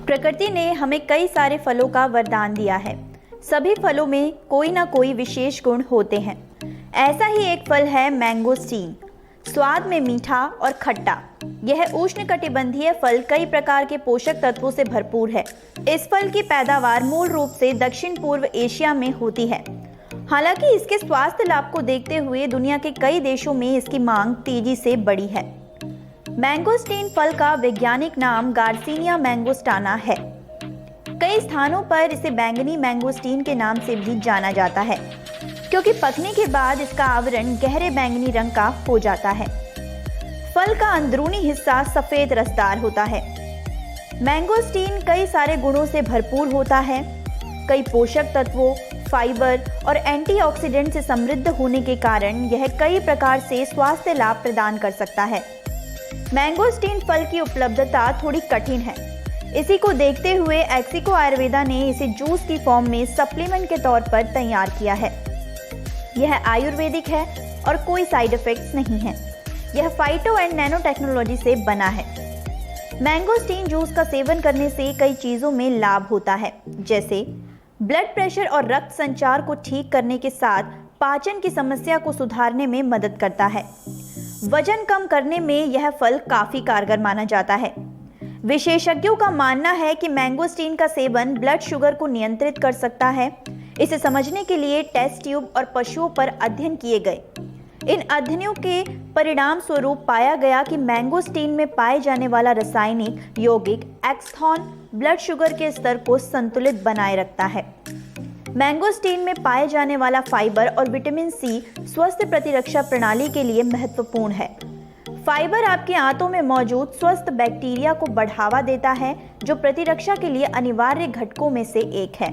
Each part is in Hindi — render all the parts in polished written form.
प्रकृति ने हमें कई सारे फलों का वरदान दिया है। सभी फलों में कोई ना कोई विशेष गुण होते हैं। ऐसा ही एक फल है मैंगोस्टीन। स्वाद में मीठा और खट्टा, यह उष्णकटिबंधीय फल कई प्रकार के पोषक तत्वों से भरपूर है। इस फल की पैदावार मूल रूप से दक्षिण पूर्व एशिया में होती है। हालांकि इसके स्वास्थ्य लाभ को देखते हुए दुनिया के कई देशों में इसकी मांग तेजी से बढ़ी है। मैंगोस्टीन फल का वैज्ञानिक नाम गार्सिनिया मैंगोस्टाना है। कई स्थानों पर इसे बैंगनी मैंगोस्टीन के नाम से भी जाना जाता है, क्योंकि पकने के बाद इसका आवरण गहरे बैंगनी रंग का हो जाता है। फल का अंदरूनी हिस्सा सफेद रसदार होता है। मैंगोस्टीन कई सारे गुणों से भरपूर होता है। कई पोषक तत्वों, फाइबर और एंटीऑक्सीडेंट से समृद्ध होने के कारण यह कई प्रकार से स्वास्थ्य लाभ प्रदान कर सकता है। मैंगोस्टीन फल की उपलब्धता थोड़ी कठिन है। इसी को देखते हुए एक्सिको आयुर्वेदा ने इसे जूस की फॉर्म में सप्लीमेंट के तौर पर तैयार किया है। यह आयुर्वेदिक है और कोई साइड इफेक्ट्स नहीं है। यह फाइटो एंड नैनो टेक्नोलॉजी से बना है। मैंगोस्टीन जूस का सेवन करने से कई चीज़ों में लाभ होता है, जैसे ब्लड प्रेशर और रक्त संचार को ठीक करने के साथ पाचन की समस्या को सुधारने में मदद करता है। वजन कम करने में यह फल काफ़ी कारगर माना जाता है। विशेषज्ञों का मानना है कि मैंगोस्टीन का सेवन ब्लड शुगर को नियंत्रित कर सकता है। इसे समझने के लिए टेस्ट ट्यूब और पशुओं पर अध्ययन किए गए। इन अध्ययनों के परिणाम स्वरूप पाया गया कि मैंगोस्टीन में पाए जाने वाला रासायनिक यौगिक एक्स्थॉन ब्लड शुगर के स्तर को संतुलित बनाए रखता है। मैंगोस्टीन में पाए जाने वाला फाइबर और विटामिन सी स्वस्थ प्रतिरक्षा प्रणाली के लिए महत्वपूर्ण है। फाइबर आपके आंतों में मौजूद स्वस्थ बैक्टीरिया को बढ़ावा देता है, जो प्रतिरक्षा के लिए अनिवार्य घटकों में से एक है।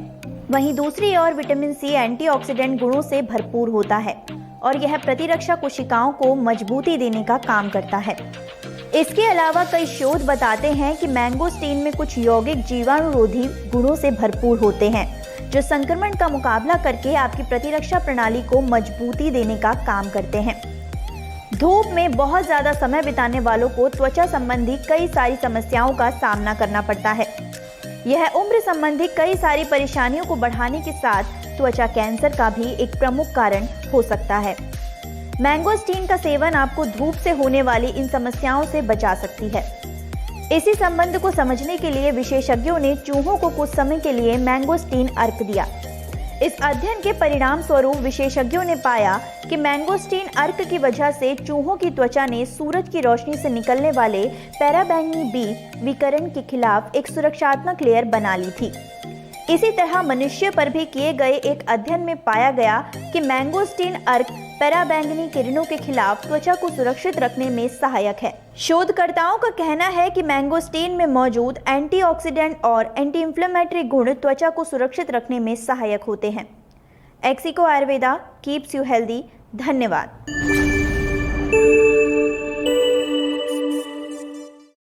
वहीं दूसरी ओर विटामिन सी एंटीऑक्सीडेंट गुणों से भरपूर होता है और यह प्रतिरक्षा कोशिकाओं को मजबूती देने का काम करता है। इसके अलावा कई शोध बताते हैं कि मैंगोस्टीन में कुछ यौगिक जीवाणुरोधी गुणों से भरपूर होते हैं, जो संक्रमण का मुकाबला करके आपकी प्रतिरक्षा प्रणाली को मजबूती देने का काम करते हैं। धूप में बहुत ज़्यादा समय बिताने वालों को त्वचा संबंधी कई सारी समस्याओं का सामना करना पड़ता है। यह उम्र संबंधी कई सारी परेशानियों को बढ़ाने के साथ त्वचा कैंसर का भी एक प्रमुख कारण हो सकता है। मैंगोस्टीन का सेवन आपको धूप से होने वाली इन समस्याओं से बचा सकती है। इसी संबंध को समझने के लिए विशेषज्ञों ने चूहों को कुछ समय के लिए मैंगोस्टीन अर्क दिया। इस अध्ययन के परिणाम स्वरूप विशेषज्ञों ने पाया कि मैंगोस्टीन अर्क की वजह से चूहों की त्वचा ने सूरज की रोशनी से निकलने वाले पराबैंगनी बी विकिरण के खिलाफ एक सुरक्षात्मक लेयर बना ली थी। इसी तरह मनुष्य पर भी किए गए एक अध्ययन में पाया गया कि मैंगोस्टीन अर्क पराबैंगनी किरणों के खिलाफ त्वचा को सुरक्षित रखने में सहायक है। शोधकर्ताओं का कहना है कि मैंगोस्टीन में मौजूद एंटीऑक्सीडेंट और एंटी इंफ्लेमेटरी गुण त्वचा को सुरक्षित रखने में सहायक होते हैं। Ixigo Ayurveda keeps you healthy. धन्यवाद।